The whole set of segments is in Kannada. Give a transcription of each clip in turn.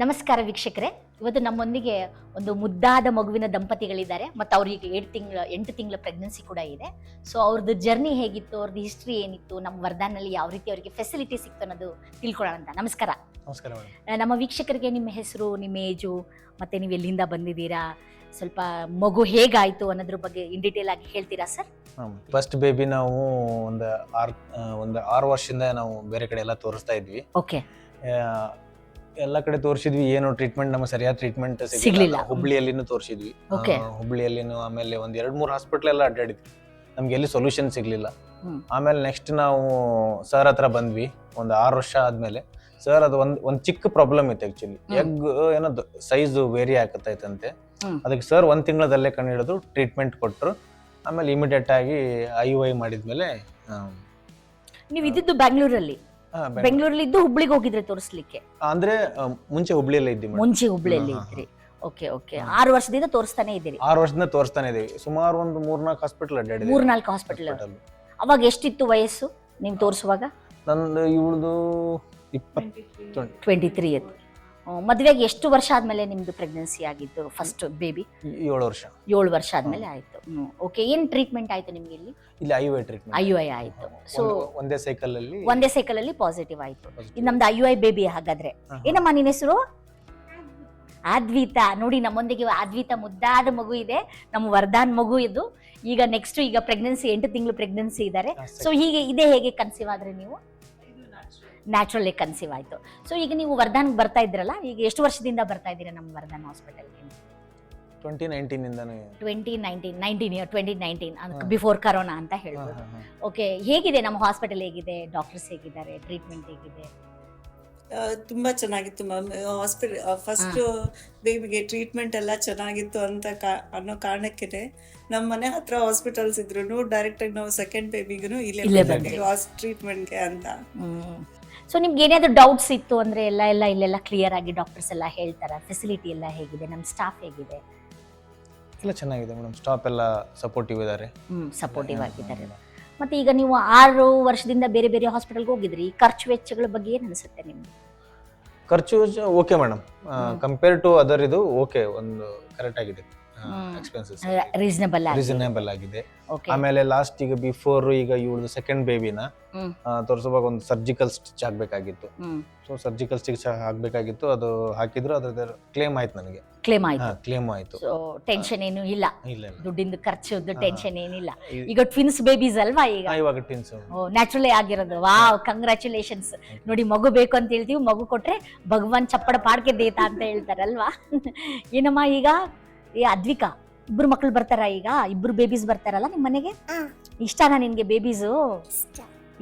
ನಮಸ್ಕಾರ ವೀಕ್ಷಕರೇ, ಇವತ್ತು ನಮ್ಮೊಂದಿಗೆ ಒಂದು ಮುದ್ದಾದ ಮಗುವಿನ ದಂಪತಿಗಳಿದ್ದಾರೆ ಮತ್ತು ಅವರಿಗೆ 8 ತಿಂಗಳ ಪ್ರೆಗ್ನೆನ್ಸಿ ಕೂಡ ಇದೆ. ಸೊ ಅವ್ರದ್ದು ಜರ್ನಿ ಹೇಗಿತ್ತು, ಅವ್ರದ್ದು ಹಿಸ್ಟ್ರಿ ಏನಿತ್ತು, ನಮ್ಮ ವರ್ಧಾನಲ್ಲಿ ಯಾವ ರೀತಿ ಅವರಿಗೆ ಫೆಸಿಲಿಟಿ ಸಿಕ್ತು ಅನ್ನೋದು ತಿಳ್ಕೊಳ್ಳೋಣ ಅಂತ. ನಮಸ್ಕಾರ. ನಮಸ್ಕಾರ ಮೇಡಮ್. ನಮ್ಮ ವೀಕ್ಷಕರಿಗೆ ನಿಮ್ಮ ಹೆಸರು, ನಿಮ್ಮ ಏಜು, ಮತ್ತು ನೀವು ಎಲ್ಲಿಂದ ಬಂದಿದ್ದೀರಾ, ಸ್ವಲ್ಪ ಮಗು ಹೇಗಾಯಿತು ಅನ್ನೋದ್ರ ಬಗ್ಗೆ ಇನ್ ಡೀಟೇಲ್ ಆಗಿ ಹೇಳ್ತೀರಾ ಸರ್? ಫಸ್ಟ್ ಬೇಬಿ ನಾವು ಒಂದು 6 ವರ್ಷದಿಂದ ನಾವು ಬೇರೆ ಕಡೆ ಎಲ್ಲ ತೋರಿಸ್ತಾ ಇದ್ವಿ. ಓಕೆ. ಎಲ್ಲ ಕಡೆ ತೋರಿಸಿದ್ವಿ, ಏನು ಟ್ರೀಟ್ಮೆಂಟ್ ನಮಗೆ ಸರಿಯಾದ ಟ್ರೀಟ್ಮೆಂಟ್ ಸಿಗ್ಲಿಲ್ಲ. ಹುಬ್ಳಿಯಲ್ಲಿನೂ ತೋರಿಸಿದ್ವಿ. ಹುಬ್ಳಿಯಲ್ಲಿನೂ ಆಮೇಲೆ ಒಂದ್ 2-3 ಹಾಸ್ಪಿಟಲ್ ಎಲ್ಲ ಅಡ್ಡಾಡಿದ್ವಿ, ನಮ್ಗೆ ಎಲ್ಲಿ ಸೊಲ್ಯೂಷನ್ ಸಿಗ್ಲಿಲ್ಲ. ಆಮೇಲೆ ನೆಕ್ಸ್ಟ್ ನಾವು ಸರ್ ಹತ್ರ ಬಂದ್ವಿ ಒಂದು 6 ವರ್ಷ ಆದ್ಮೇಲೆ. ಸರ್ ಅದು ಒಂದ್ ಚಿಕ್ಕ ಪ್ರಾಬ್ಲಮ್ ಇತ್ತು ಆಕ್ಚುಲಿ, ಎಗ್ ಏನೋ ಸೈಜ್ ವೇರಿ ಆಗತ್ತೈತಂತೆ. ಅದಕ್ಕೆ ಸರ್ 1 ತಿಂಗಳದಲ್ಲೇ ಕಂಡು ಹಿಡಿದು ಟ್ರೀಟ್ಮೆಂಟ್ ಕೊಟ್ಟರು. ಆಮೇಲೆ ಇಮಿಡಿಯೇಟ್ ಆಗಿ IUI ಮಾಡಿದ್ಮೇಲೆ. ನೀವು ಇದ್ದಿದ್ದು ಬೆಂಗಳೂರಲ್ಲಿ ಇದ್ದು ಹುಬ್ಳಿಗೆ ಹೋಗಿದ್ರೆ ತೋರಿಸ್ಲಿಕ್ಕೆ? ಅಂದ್ರೆ ಮುಂಚೆ ಹುಬ್ಳಿಯಲ್ಲೇ ಇದ್ವಿ. ಮುಂಚೆ ಹುಬ್ಳಿಯಲ್ಲಿ ಇದ್ರಿ. Okay okay. 6 ವರ್ಷದಿಂದ ತೋರಿಸ್ತಾನೆ ಇದ್ದೀರಿ? 6 ವರ್ಷದಿಂದ ತೋರಿಸ್ತಾನೆ ಇದೀವಿ. ಸುಮಾರು ಒಂದು 3-4 ಹಾಸ್ಪಿಟಲ್ ಅಡ್ಡಾಡಿದ್ವಿ. 3-4 ಹಾಸ್ಪಿಟಲ್. ಅವಾಗ ಎಷ್ಟಿತ್ತು ವಯಸ್ಸು ನೀವು ತೋರಿಸುವಾಗ? ನಂದು ಇವಳದು 23 ಇತ್ತು. ಮದುವೆಗೆ ಎಷ್ಟು ವರ್ಷ ಆದ್ಮೇಲೆ ನಿಮ್ದು ಪ್ರೆಗ್ನೆನ್ಸಿ ಆಗಿತ್ತು ಫಸ್ಟ್ ಬೇಬಿ? 7 ವರ್ಷ. 7 ವರ್ಷ ಆದ್ಮೇಲೆ ಆಯ್ತು. ಓಕೆ. ಏನ್ ಟ್ರೀಟ್ಮೆಂಟ್ ಆಯ್ತು ನಿಮ್ಗೆ ಇಲ್ಲಿ? IUI treatment. IUI ಆಯ್ತು. ಸೊ ಒಂದೇ ಸೈಕಲ್ ಅಲ್ಲಿ ಪಾಸಿಟಿವ್ ಆಯ್ತು. ಇದು ನಮ್ದು IUI ಬೇಬಿ. ಹಾಗಾದ್ರೆ ಏನಮ್ಮ ನಿನ್ನ ಹೆಸರು? ಅದ್ವಿತಾ. ನೋಡಿ, ನಮ್ಮೊಂದಿಗೆ ಅದ್ವಿತಾ ಮುದ್ದಾದ ಮಗು ಇದೆ, ನಮ್ಮ ವರ್ಧಾನ್ ಮಗು ಇದು. ಈಗ ನೆಕ್ಸ್ಟ್ ಪ್ರೆಗ್ನೆನ್ಸಿ 8 ತಿಂಗಳು ಪ್ರೆಗ್ನೆನ್ಸಿ ಇದ್ದಾರೆ. ಸೊ ಹೀಗೆ ಇದೆ, ಹೇಗೆ ಕನ್ಸೀವ್ ಆದ್ರೆ ನೀವು? ನ್ಯಾಚುರಲಿ ಕನ್ಸೀವ್ ಆಯ್ತು. ಸೊ ಈಗ ನೀವು ವರ್ಧಾನ್ಗೆ ಬರ್ತಾ ಇದ್ರಲ್ಲ, ಈಗ ಎಷ್ಟು ವರ್ಷದಿಂದ ಬರ್ತಾ ಇದ್ದೀರಾ ನಮ್ಮ ವರ್ಧಾನ್ ಹಾಸ್ಪಿಟಲ್ಗೆ? 2019 ಬಿಫೋರ್ ಕರೋನಾ ಅಂತ ಹೇಳ್ಬೋದು. ಓಕೆ. ಹೇಗಿದೆ ನಮ್ಮ ಹಾಸ್ಪಿಟಲ್? ಹೇಗಿದೆ, ಡಾಕ್ಟರ್ಸ್ ಹೇಗಿದ್ದಾರೆ, ಟ್ರೀಟ್ಮೆಂಟ್ ಹೇಗಿದೆ? ತುಂಬಾ ಚೆನ್ನಾಗಿತ್ತು ಮ್ಯಾಮ್. ಹಾಸ್ಪಿಟಲ್ ಫಸ್ಟ್ ಬೇಬಿಗೆ ಟ್ರೀಟ್ಮೆಂಟ್ ಎಲ್ಲ ಚೆನ್ನಾಗಿತ್ತು ಅಂತ ಅನ್ನೋ ಕಾರಣಕ್ಕೆ ನಮ್ಮ ಮನೆ ಹತ್ರ ಹಾಸ್ಪಿಟಲ್ಸ್ ಇದ್ರು ಡೈರೆಕ್ಟ್ ಆಗಿ ನಾವು ಸೆಕೆಂಡ್ ಬೇಬಿಗೂ ಇಲ್ಲೇ ಟ್ರೀಟ್ಮೆಂಟ್ಗೆ ಅಂತ. ಸೊ ನಿಮ್ಗೆ ಏನಾದ್ರು ಡೌಟ್ಸ್ ಇತ್ತು ಅಂದ್ರೆ ಇಲ್ಲೆಲ್ಲ ಕ್ಲಿಯರ್ ಆಗಿ ಡಾಕ್ಟರ್ಸ್ ಎಲ್ಲ ಹೇಳ್ತಾರೆ. ಫೆಸಿಲಿಟಿ ಎಲ್ಲ ಹೇಗಿದೆ, ನಮ್ಮ ಸ್ಟಾಫ್ ಹೇಗಿದೆ? ಎಲ್ಲ ಚೆನ್ನಾಗಿದೆ ಮೇಡಮ್, ಸ್ಟಾಫ್ ಎಲ್ಲ ಸಪೋರ್ಟಿವ್ ಇದ್ದಾರೆ. ಸಪೋರ್ಟಿವ್ ಆಗಿದ್ದಾರೆ. ಮತ್ತೆ ಈಗ ನೀವು 6 ವರ್ಷದಿಂದ ಬೇರೆ ಬೇರೆ ಹಾಸ್ಪಿಟಲ್ಗೆ ಹೋಗಿದ್ರಿ, ಖರ್ಚು ವೆಚ್ಚಗಳ ಬಗ್ಗೆ ಏನ್ ಅನ್ಸುತ್ತೆ ನಿಮ್ಗೆ? ಖರ್ಚು okay madam, compare to other ಇದು ಓಕೆ, ಒಂದು ಕರೆಕ್ಟ್ ಆಗಿದೆ. ಎಕ್ಸ್ಪೆನ್ಸಸ್ ರೀಸನಬಲ್ ಆಗಿದೆ. ಆಮೇಲೆ ಲಾಸ್ಟ್ ಈಗ ಬಿಫೋರ್ ಈಗ ಇವಳದು ಸೆಕೆಂಡ್ ಬೇಬಿನ ತೋರಿಸುವಾಗ ಒಂದು ಸರ್ಜಿಕಲ್ ಸ್ಟಿಚ್ ಆಗ್ಬೇಕಾಗಿತ್ತು. ಸೊ ಸರ್ಜಿಕಲ್ ಸ್ಟಿಚ್ ಆಗ್ಬೇಕಾಗಿತ್ತು, ಅದು ಹಾಕಿದ್ರು, ಅದ್ರ ಕ್ಲೇಮ್ ಆಯ್ತು. ನನಗೆ ಕ್ಲೇಮ್ ಆಯ್ತು. ಟೆನ್ಷನ್ ಏನು ಇಲ್ಲ, ದುಡ್ಡಿಂದು ಖರ್ಚು ಟೆನ್ಷನ್ ಏನಿಲ್ಲ. ಈಗ ಟ್ವಿನ್ಸ್ ಬೇಬೀಸ್ ಅಲ್ವಾ? ಇವಾಗ ಟ್ವಿನ್ಸ್ ನ್ಯಾಚುರಲಿ ಆಗಿರೋದು. Wow, congratulations. ನೋಡಿ, ಮಗು ಬೇಕು ಅಂತ ಹೇಳ್ತೀವಿ, ಮಗು ಕೊಟ್ರೆ ಭಗವಾನ್ ಚಪ್ಪಡ ಪಾಡ್ಕೆ ದೇತಾ ಅಂತ ಹೇಳ್ತಾರಲ್ವಾ? ಏನಮ್ಮ ಈಗ ಅದ್ವಿಕಾ, 2 ಮಕ್ಳು ಬರ್ತಾರ? ಈಗ 2 ಬೇಬೀಸ್ ಬರ್ತಾರಲ್ಲ ನಿಮ್ ಮನೆಗೆ? ಇಷ್ಟನಾ ನಿನ್ಗೆ ಬೇಬೀಸು?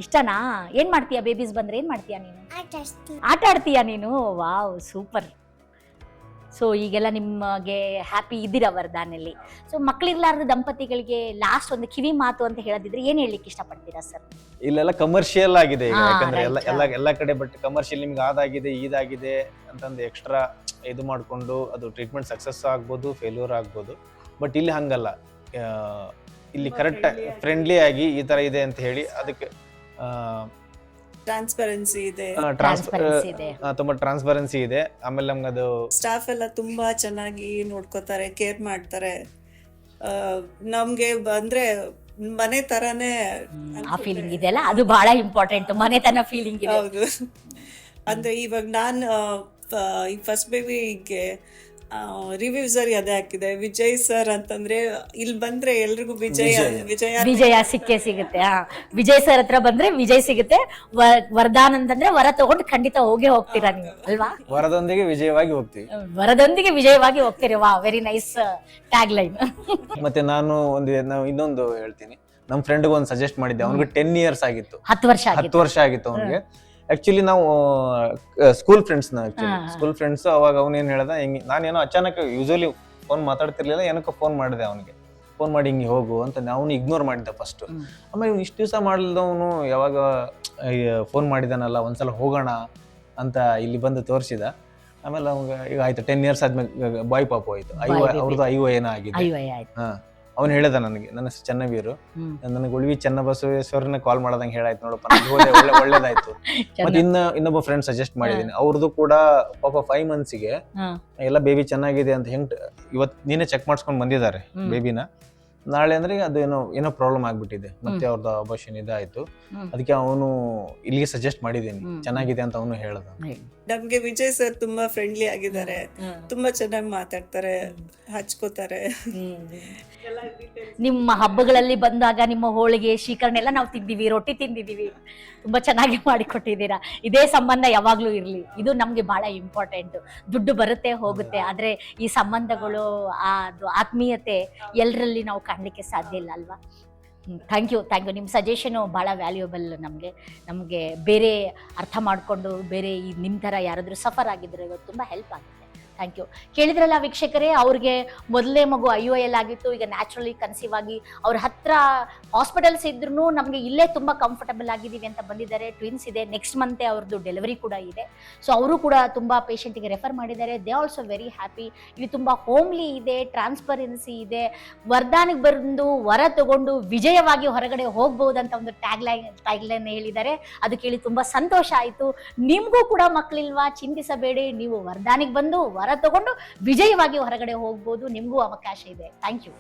ಇಷ್ಟನಾ? ಏನ್ ಮಾಡ್ತೀಯಾ ಬೇಬೀಸ್ ಬಂದ್ರೆ? ಏನ್ ಮಾಡ್ತೀಯಾ ನೀನು? ಆಟ ಆಡ್ತೀಯಾ ನೀನು? Wow, super. ಸೊ ಈಗೆಲ್ಲ ನಿಮಗೆ ಹ್ಯಾಪಿ ಇದ್ದೀರಾ ವರ್ಧಾನಲ್ಲಿ. ಸೊ ಮಕ್ಳಿರ್ಲಾರ್ದ ದಂಪತಿಗಳಿಗೆ ಲಾಸ್ಟ್ ಒಂದು ಕಿವಿ ಮಾತು ಅಂತ ಹೇಳದಿದ್ರೆ ಏನ್ ಹೇಳಲಿಕ್ಕೆ ಇಷ್ಟಪಡ್ತೀರಾ ಸರ್? ಇಲ್ಲೆಲ್ಲ ಕಮರ್ಷಿಯಲ್ ಆಗಿದೆ ಈಗ, ಯಾಕಂದ್ರೆ ಎಲ್ಲ ಕಡೆ. ಬಟ್ ಕಮರ್ಷಿಯಲ್ ನಿಮ್ಗೆ ಅದಾಗಿದೆ ಇದಾಗಿದೆ ಅಂತಂದು ಎಕ್ಸ್ಟ್ರಾ ಇದು ಮಾಡ್ಕೊಂಡು ಅದು ಟ್ರೀಟ್ಮೆಂಟ್ ಸಕ್ಸಸ್ ಆಗ್ಬೋದು, ಫೇಲ್ಯೂರ್ ಆಗ್ಬೋದು. ಬಟ್ ಇಲ್ಲಿ ಹಂಗಲ್ಲ, ಇಲ್ಲಿ ಕರೆಕ್ಟ್ ಫ್ರೆಂಡ್ಲಿ ಆಗಿ ಈ ತರ ಇದೆ ಅಂತ ಹೇಳಿ ಅದಕ್ಕೆ ಟ್ರಾನ್ಸ್ಪರೆನ್ಸಿ ಇದೆ, ತುಂಬಾ ಟ್ರಾನ್ಸ್ಪರೆನ್ಸಿ ಇದೆ. ಆಮೇಲೆ ನಮ್ಗೆ ಅದು ಸ್ಟಾಫ್ ಎಲ್ಲ ತುಂಬಾ ಚೆನ್ನಾಗಿ ನೋಡ್ಕೋತಾರೆ, ಕೇರ್ ಮಾಡ್ತಾರೆ. ನಮ್ಗೆ ಅಂದ್ರೆ ಮನೆ ತರಾನೇ ಆ ಫೀಲಿಂಗ್ ಇದೆ ಅಲ್ಲ, ಅದು ಬಹಳ ಇಂಪಾರ್ಟೆಂಟ್. ಮನೆ ತನ ಫೀಲಿಂಗ್ ಇದೆ. ಹೌದು. ಅಂದ್ರೆ ಇವಾಗ ನಾನು ಈ ಫಸ್ಟ್ ಬೇಬಿಗೆ ರಿವ್ಯೂಸರ್ ಅದೇ ಹಾಕಿದೆ, ವಿಜಯ್ ಸರ್ ಅಂತಂದ್ರೆ ಇಲ್ಲಿ ಬಂದ್ರೆ ಎಲ್ರಿಗೂ ವಿಜಯ ಸಿಕ್ಕೇ ಸಿಗುತ್ತೆ. ವಿಜಯ್ ಸರ್ ಹತ್ರ ಬಂದ್ರೆ ವಿಜಯ್ ಸಿಗುತ್ತೆ. ವರದಾನ್ ಅಂತಂದ್ರೆ ವರ ತಗೊಂಡು ಖಂಡಿತ ಹೋಗ್ತೀರಾ ನೀವು ಅಲ್ವಾ? ವರದೊಂದಿಗೆ ವಿಜಯವಾಗಿ ಹೋಗ್ತೀರಿ. ವಾ, ವೆರಿ ನೈಸ್ ಟ್ಯಾಗ್ ಲೈನ್. ಮತ್ತೆ ನಾನು ಇನ್ನೊಂದು ಹೇಳ್ತೀನಿ. ನಮ್ ಫ್ರೆಂಡ್ ಒಂದು ಸಜೆಸ್ಟ್ ಮಾಡಿದ್ದೆ, ಅವ್ನಿಗೆ 10 ಇಯರ್ಸ್ ಆಗಿತ್ತು. 10 ವರ್ಷ ಆಗಿತ್ತು ಅವ್ನಿಗೆ. ಆಕ್ಚುಲಿ ನಾವು ಸ್ಕೂಲ್ ಫ್ರೆಂಡ್ಸ್. ಅವಾಗ ಅವನೇನ್ ಹೇಳ್ದ, ನಾನೇನೋ ಅಚಾನಕ್ ಯೂಶಲಿ ಫೋನ್ ಮಾತಾಡ್ತಿರ್ಲಿಲ್ಲ, ಏನಕ್ಕೋ ಫೋನ್ ಮಾಡಿದೆ ಅವನಿಗೆ. ಫೋನ್ ಮಾಡಿ ಹಿಂಗೆ ಹೋಗು ಅಂತ ಅವನು ಇಗ್ನೋರ್ ಮಾಡಿದ್ದ ಫಸ್ಟ್. ಆಮೇಲೆ ಇವ್ನು ಇಷ್ಟು ದಿವಸ ಮಾಡಿಲ್ದವನು ಯಾವಾಗ ಫೋನ್ ಮಾಡಿದಾನಲ್ಲ, ಒಂದ್ಸಲ ಹೋಗೋಣ ಅಂತ ಇಲ್ಲಿ ಬಂದು ತೋರಿಸಿದ. ಆಮೇಲೆ ಅವಾಗ ಈಗ ಆಯ್ತು 10 ಇಯರ್ಸ್ ಆದ್ಮೇಲೆ ಬಾಯ್ ಪಾಪು ಆಯ್ತು. ಅವ್ರದ್ದು IUI ಏನೋ ಆಗಿದೆ. ಅವ್ನು ಹೇಳಿದ ನನಗೆ, ನನ್ನ ಹೆಸರು ಚೆನ್ನವೀರು, ಹ್ಮ್. ನನಗೆ ಉಳ್ವಿ ಚೆನ್ನಬಸವೇಶ್ವರನ ಕಾಲ್ ಮಾಡದಂಗೆ ಹೇಳಾಯ್ತು ನೋಡಪ್ಪ, ನನಗೆ ಒಳ್ಳೇದಾಯ್ತು. ಮತ್ತೆ ಇನ್ನೊಬ್ಬ ಫ್ರೆಂಡ್ ಸಜೆಸ್ಟ್ ಮಾಡಿದೀನಿ, ಅವ್ರದ್ದು ಕೂಡ ಪಾಪ 5 monthsಗೆ ಎಲ್ಲ ಬೇಬಿ ಚೆನ್ನಾಗಿದೆ ಅಂತ ಇವತ್ತು ನೀನೇ ಚೆಕ್ ಮಾಡಿಸ್ಕೊಂಡು ಬಂದಿದ್ದಾರೆ ಬೇಬಿನ. ನಾಳೆ ಅಂದ್ರೆ ಅದು ಏನೋ ಪ್ರಾಬ್ಲಮ್ ಆಗ್ಬಿಟ್ಟಿದೆ, ಮತ್ತೆ ಅವ್ರದ್ದು ಅಬಾರ್ಷನ್ ಇದಾಯ್ತು. ಅದಕ್ಕೆ ಅವನು ಇಲ್ಲಿಗೆ ಸಜೆಸ್ಟ್ ಮಾಡಿದೀನಿ, ಚೆನ್ನಾಗಿದೆ ಅಂತ ಅವನು ಹೇಳ್ದ. ನಮ್ಗೆ ವಿಜಯ್ ಸರ್ ತುಂಬಾ ಫ್ರೆಂಡ್ಲಿ ಆಗಿದ್ದಾರೆ, ತುಂಬಾ ಚೆನ್ನಾಗಿ ಮಾತಾಡ್ತಾರೆ, ಹಚ್ಕೋತಾರೆ. ನಿಮ್ಮ ಹಬ್ಬಗಳಲ್ಲಿ ಬಂದಾಗ ನಿಮ್ಮ ಹೋಳಿಗೆ ಶ್ರೀಕರಣ ಎಲ್ಲ ನಾವು ತಿಂದಿವಿ, ರೊಟ್ಟಿ ತಿಂದಿದೀವಿ, ತುಂಬಾ ಚೆನ್ನಾಗಿ ಮಾಡಿಕೊಟ್ಟಿದ್ದೀರಾ. ಇದೇ ಸಂಬಂಧ ಯಾವಾಗ್ಲೂ ಇರ್ಲಿ, ಇದು ನಮ್ಗೆ ಬಹಳ ಇಂಪಾರ್ಟೆಂಟ್. ದುಡ್ಡು ಬರುತ್ತೆ ಹೋಗುತ್ತೆ, ಆದ್ರೆ ಈ ಸಂಬಂಧಗಳು ಅದು ಆತ್ಮೀಯತೆ ಎಲ್ಲರಲ್ಲಿ ನಾವು ಕಾಣಲಿಕ್ಕೆ ಸಾಧ್ಯ ಇಲ್ಲ ಅಲ್ವಾ. Thank you. ನಿಮ್ಮ ಸಜೆಷನು ಭಾಳ ವ್ಯಾಲ್ಯೂಬಲ್. ನಮಗೆ ಬೇರೆ ಅರ್ಥ ಮಾಡಿಕೊಂಡು ಬೇರೆ ಈ ನಿಮ್ಮ ಥರ ಯಾರಾದರೂ ಸಫರ್ ಆಗಿದ್ರೆ ಇವತ್ತು ತುಂಬ ಹೆಲ್ಪ್ ಆಗುತ್ತೆ. Thank you. ಕೇಳಿದ್ರಲ್ಲ ವೀಕ್ಷಕರೇ, ಅವ್ರಿಗೆ ಮೊದಲನೇ ಮಗು IOL ಆಗಿತ್ತು, ಈಗ ನ್ಯಾಚುರಲಿ ಕನ್ಸೀವ್ ಆಗಿ ಅವ್ರ ಹತ್ರ ಹಾಸ್ಪಿಟಲ್ಸ್ ಇದ್ರೂ ನಮಗೆ ಇಲ್ಲೇ ತುಂಬ ಕಂಫರ್ಟಬಲ್ ಆಗಿದ್ದೀವಿ ಅಂತ ಬಂದಿದ್ದಾರೆ. ಟ್ವಿನ್ಸ್ ಇದೆ, ನೆಕ್ಸ್ಟ್ ಮಂತೆ ಅವ್ರದ್ದು ಡೆಲಿವರಿ ಕೂಡ ಇದೆ. ಸೊ ಅವರು ಕೂಡ ತುಂಬ ಪೇಷಂಟಿಗೆ ರೆಫರ್ ಮಾಡಿದ್ದಾರೆ. They also very happy. ಇದು ತುಂಬ ಹೋಮ್ಲಿ ಇದೆ, ಟ್ರಾನ್ಸ್ಪರೆನ್ಸಿ ಇದೆ, ವರದಾನಿಗೆ ಬಂದು ವರ ತಗೊಂಡು ವಿಜಯವಾಗಿ ಹೊರಗಡೆ ಹೋಗ್ಬೋದಂತ ಒಂದು ಟ್ಯಾಗ್ಲೈನ್ ಹೇಳಿದ್ದಾರೆ. ಅದು ಕೇಳಿ ತುಂಬ ಸಂತೋಷ ಆಯಿತು. ನಿಮಗೂ ಕೂಡ ಮಕ್ಕಳಿಲ್ವಾ, ಚಿಂತಿಸಬೇಡಿ, ನೀವು ವರದಾನಿಗೆ ಬಂದು ವರ ತಗೊಂಡು ವಿಜಯವಾಗಿ ಹೊರಗಡೆ ಹೋಗ್ಬೋದು, ನಿಮಗೂ ಅವಕಾಶ ಇದೆ. Thank you.